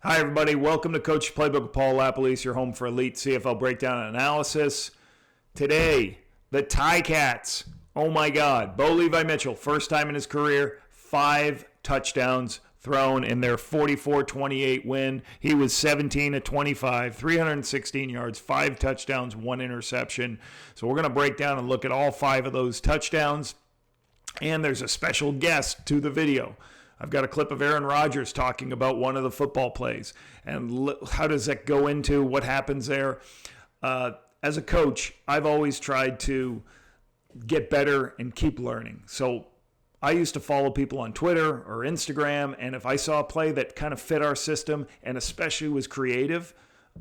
Hi, everybody. Welcome to Coach Playbook with Paul LaPolice, your home for elite CFL breakdown and analysis. Today, the Ticats. Oh, my God. Bo Levi Mitchell, first time in his career, 5 touchdowns thrown in their 44-28 win. He was 17-25, 316 yards, 5 touchdowns, 1 interception. So we're going to break down and look at all 5 of those touchdowns. And there's a special guest to the video. I've got a clip of Aaron Rodgers talking about one of the football plays and how does that go into what happens there. As a coach, I've always tried to get better and keep learning. So I used to follow people on Twitter or Instagram, and if I saw a play that kind of fit our system and especially was creative,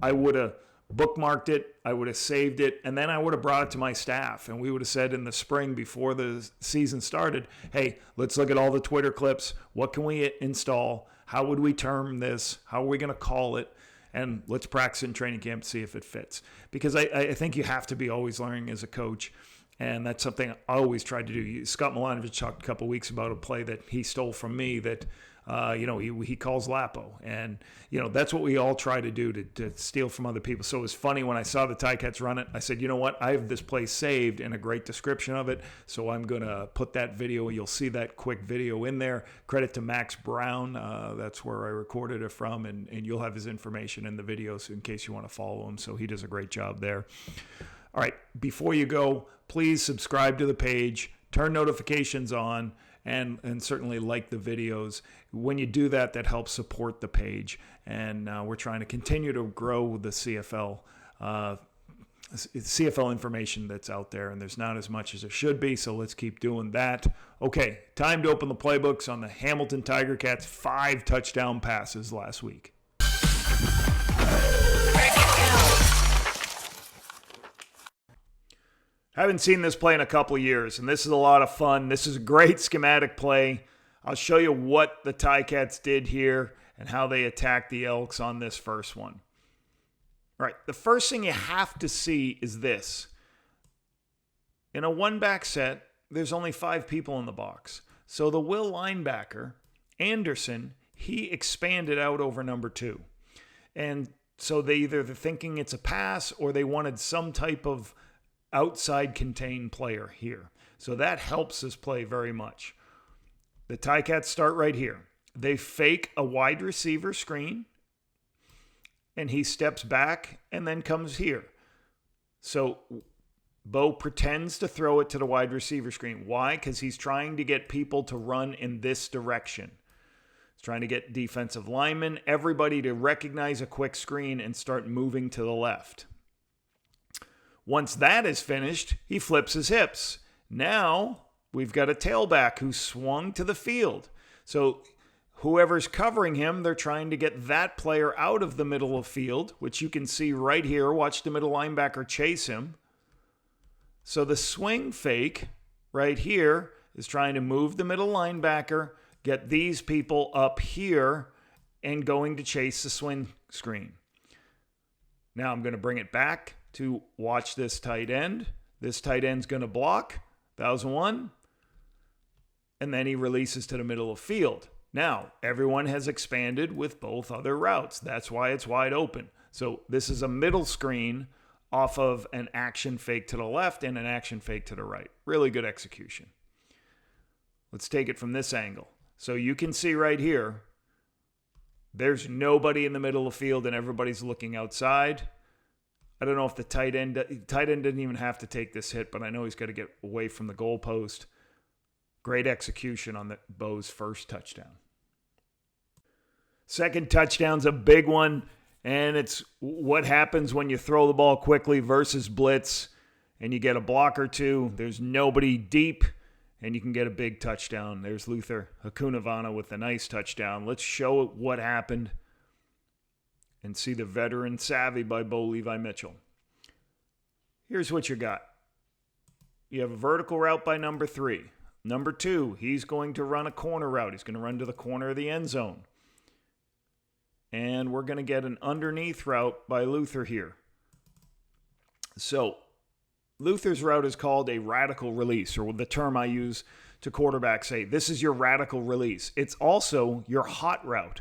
I would have bookmarked it, I would have saved it, and then I would have brought it to my staff. And we would have said in the spring before the season started, hey, let's look at all the Twitter clips. What can we install? How would we term this? How are we going to call it? And let's practice in training camp to see if it fits. Because I think you have to be always learning as a coach. And that's something I always tried to do. Scott Milanovic talked a couple weeks about a play that he stole from me that he calls Lapo. And, that's what we all try to do to steal from other people. So it was funny when I saw the Ticats run it. I said, you know what? I have this play saved and a great description of it. So I'm going to put that video. You'll see that quick video in there. Credit to Max Brown. That's where I recorded it from. And you'll have his information in the video so in case you want to follow him. So he does a great job there. All right. Before you go, please subscribe to the page. Turn notifications on. And certainly like the videos. When you do that, that helps support the page. And we're trying to continue to grow the CFL information that's out there. And there's not as much as there should be, so let's keep doing that. Okay, time to open the playbooks on the Hamilton Tiger Cats' 5 touchdown passes last week. Haven't seen this play in a couple of years, and this is a lot of fun. This is a great schematic play. I'll show you what the Ticats did here and how they attacked the Elks on this first one. All right, the first thing you have to see is this. In a one-back set, there's only 5 people in the box. So the Will linebacker, Anderson, he expanded out over number 2. And so they're either thinking it's a pass or they wanted some type of outside contained player here. So that helps this play very much. The Ticats start right here. They fake a wide receiver screen, and he steps back and then comes here. So Bo pretends to throw it to the wide receiver screen. Why? Because he's trying to get people to run in this direction. He's trying to get defensive linemen, everybody to recognize a quick screen and start moving to the left. Once that is finished, he flips his hips. Now, we've got a tailback who swung to the field. So whoever's covering him, they're trying to get that player out of the middle of field, which you can see right here. Watch the middle linebacker chase him. So the swing fake right here is trying to move the middle linebacker, get these people up here, and going to chase the swing screen. Now I'm going to bring it back to watch this tight end. This tight end's going to block. That was one. And then he releases to the middle of field. Now, everyone has expanded with both other routes. That's why it's wide open. So this is a middle screen off of an action fake to the left and an action fake to the right. Really good execution. Let's take it from this angle. So you can see right here, there's nobody in the middle of field and everybody's looking outside. I don't know if the tight end didn't even have to take this hit, but I know he's got to get away from the goalpost. Great execution on Bo's first touchdown. Second touchdown's a big one, and it's what happens when you throw the ball quickly versus blitz, and you get a block or two. There's nobody deep, and you can get a big touchdown. There's Luther Hakunavana with a nice touchdown. Let's show what happened and see the veteran savvy by Bo Levi Mitchell. Here's what you got. You have a vertical route by number 3. Number 2, he's going to run a corner route. He's going to run to the corner of the end zone. And we're going to get an underneath route by Luther here. So Luther's route is called a radical release, or the term I use to quarterbacks say, this is your radical release. It's also your hot route.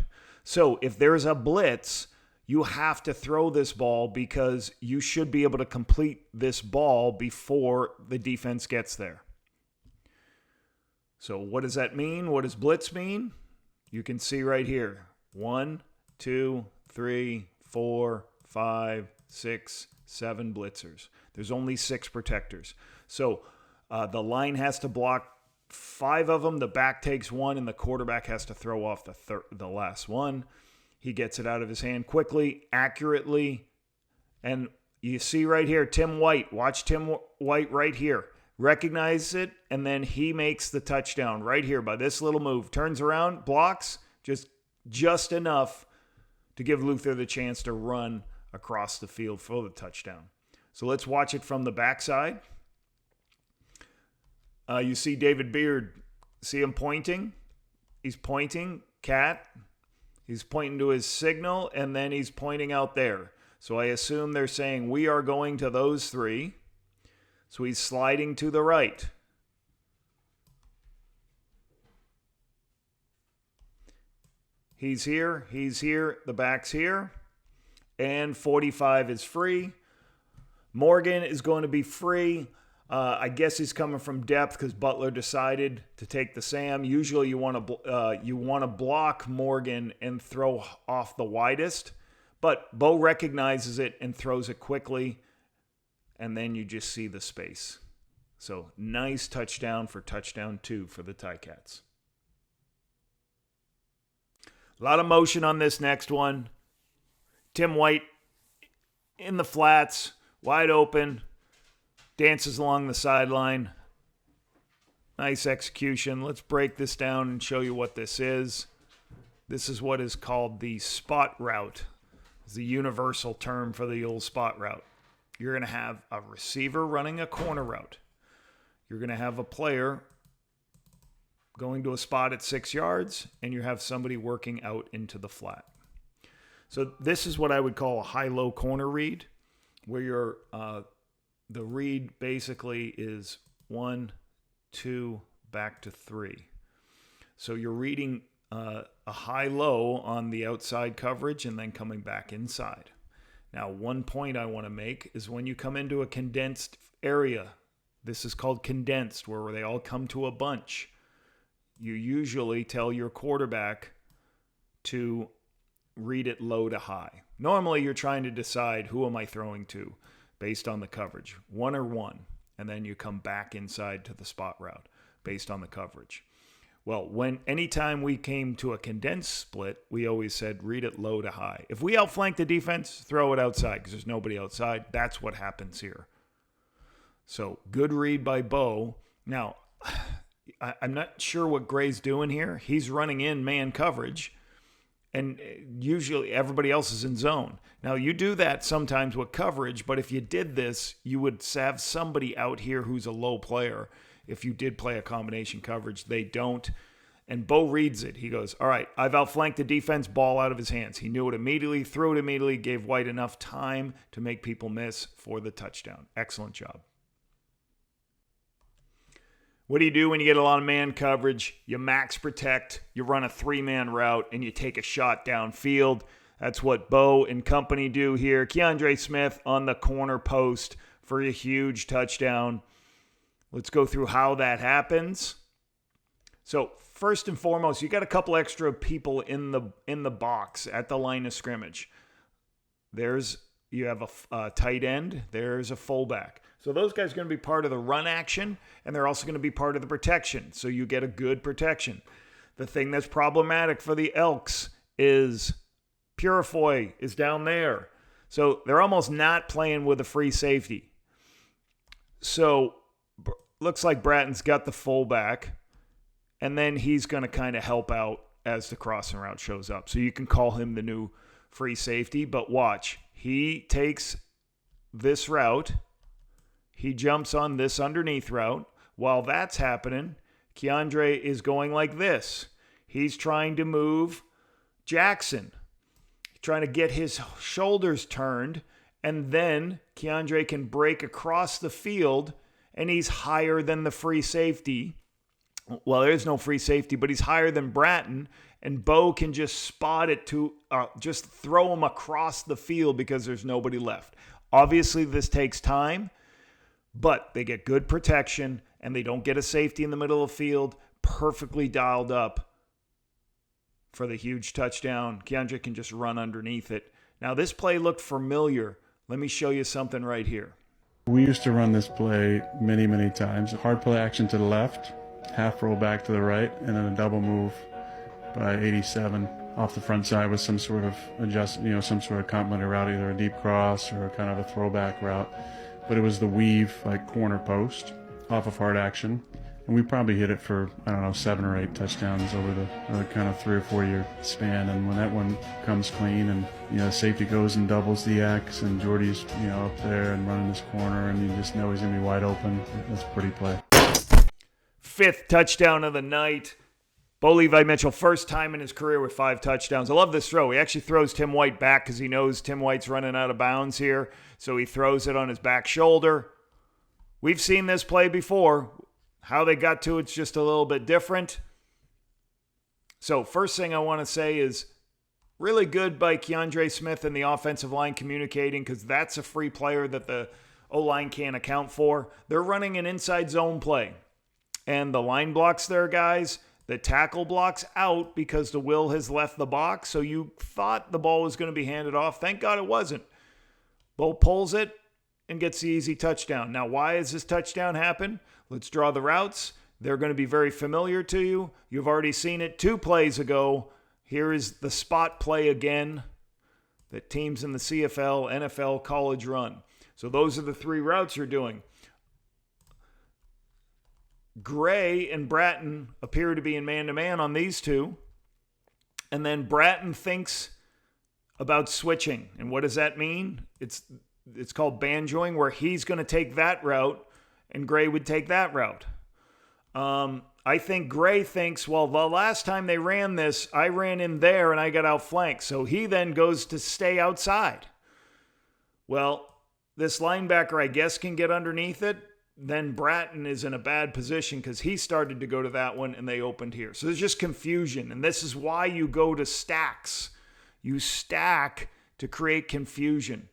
So if there's a blitz, you have to throw this ball because you should be able to complete this ball before the defense gets there. So what does that mean? What does blitz mean? You can see right here. 1, 2, 3, 4, 5, 6, 7 blitzers. There's only 6 protectors. So the line has to block 5 of them. The back takes 1, and the quarterback has to throw off the last one. He gets it out of his hand quickly, accurately. And you see right here, Tim White. Watch Tim White right here. Recognize it, and then he makes the touchdown right here by this little move. Turns around, blocks, just enough to give Luther the chance to run across the field for the touchdown. So let's watch it from the backside. You see David Beard. See him pointing? He's pointing, cat. He's pointing to his signal, and then he's pointing out there. So I assume they're saying, we are going to those 3. So he's sliding to the right. He's here, the back's here. And 45 is free. Morgan is going to be free. I guess he's coming from depth because Butler decided to take the Sam. Usually you want to block Morgan and throw off the widest, but Bo recognizes it and throws it quickly, and then you just see the space. So nice touchdown for touchdown 2 for the Ticats. A lot of motion on this next one. Tim White in the flats, wide open. Dances along the sideline. Nice execution. Let's break this down and show you what this is. This is what is called the spot route. It's the universal term for the old spot route. You're going to have a receiver running a corner route. You're going to have a player going to a spot at 6 yards, and you have somebody working out into the flat. So this is what I would call a high-low corner read, where you're the read basically is 1, 2, back to 3. So you're reading a high-low on the outside coverage and then coming back inside. Now, one point I want to make is when you come into a condensed area, this is called condensed, where they all come to a bunch. You usually tell your quarterback to read it low to high. Normally, you're trying to decide who am I throwing to based on the coverage, 1 or 1, and then you come back inside to the spot route based on the coverage. Well, anytime we came to a condensed split, we always said read it low to high. If we outflank the defense, throw it outside because there's nobody outside. That's what happens here. So good read by Bo. Now, I'm not sure what Gray's doing here. He's running in man coverage, and usually everybody else is in zone. Now, you do that sometimes with coverage, but if you did this, you would have somebody out here who's a low player. If you did play a combination coverage, they don't. And Bo reads it. He goes, all right, I've outflanked the defense, ball out of his hands. He knew it immediately, threw it immediately, gave White enough time to make people miss for the touchdown. Excellent job. What do you do when you get a lot of man coverage? You max protect, you run a 3-man route, and you take a shot downfield. That's what Bo and company do here. Keandre Smith on the corner post for a huge touchdown. Let's go through how that happens. So first and foremost, you got a couple extra people in the box at the line of scrimmage. You have a tight end. There's a fullback. So those guys are going to be part of the run action, and they're also going to be part of the protection. So you get a good protection. The thing that's problematic for the Elks is Purifoy is down there. So they're almost not playing with a free safety. So looks like Bratton's got the fullback, and then he's going to kind of help out as the crossing route shows up. So you can call him the new free safety, but watch. He takes this route. He jumps on this underneath route. While that's happening, Keandre is going like this. He's trying to move Jackson. He's trying to get his shoulders turned, and then Keandre can break across the field, and he's higher than the free safety, Well, there is no free safety, but he's higher than Bratton, and Bo can just spot it to just throw him across the field because there's nobody left. Obviously, this takes time, but they get good protection, and they don't get a safety in the middle of the field, perfectly dialed up for the huge touchdown. Keandre can just run underneath it. Now, this play looked familiar. Let me show you something right here. We used to run this play many, many times. Hard play action to the left, half roll back to the right, and then a double move by 87 off the front side with some sort of some sort of complementary route, either a deep cross or kind of a throwback route. But it was the weave, like corner post, off of hard action. And we probably hit it for, 7 or 8 touchdowns over the kind of 3 or 4 year span. And when that one comes clean and, the safety goes and doubles the X and Jordy's, up there and running this corner and you just know he's going to be wide open, that's a pretty play. 5th touchdown of the night. Bo Levi Mitchell, first time in his career with 5 touchdowns. I love this throw. He actually throws Tim White back because he knows Tim White's running out of bounds here. So he throws it on his back shoulder. We've seen this play before. How they got to it's just a little bit different. So first thing I want to say is really good by Keandre Smith and the offensive line communicating, because that's a free player that the O-line can't account for. They're running an inside zone play. And the line blocks their guys. The tackle blocks out because the will has left the box. So you thought the ball was going to be handed off. Thank God it wasn't. Bo pulls it and gets the easy touchdown. Now, why has this touchdown happen? Let's draw the routes. They're going to be very familiar to you. You've already seen it 2 plays ago. Here is the spot play again that teams in the CFL, NFL, college run. So those are the 3 routes you're doing. Gray and Bratton appear to be in man-to-man on these 2. And then Bratton thinks about switching. And what does that mean? It's called banjoing, where he's going to take that route and Gray would take that route. I think Gray thinks, well, the last time they ran this, I ran in there and I got outflanked. So he then goes to stay outside. Well, this linebacker, I guess, can get underneath it. Then Bratton is in a bad position because he started to go to that one and they opened here. So there's just confusion. And this is why you go to stacks. You stack to create confusion.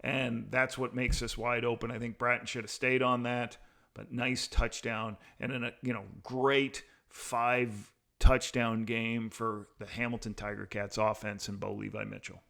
And that's what makes this wide open. I think Bratton should have stayed on that. But nice touchdown and a great 5 touchdown game for the Hamilton Tiger Cats offense and Bo Levi Mitchell.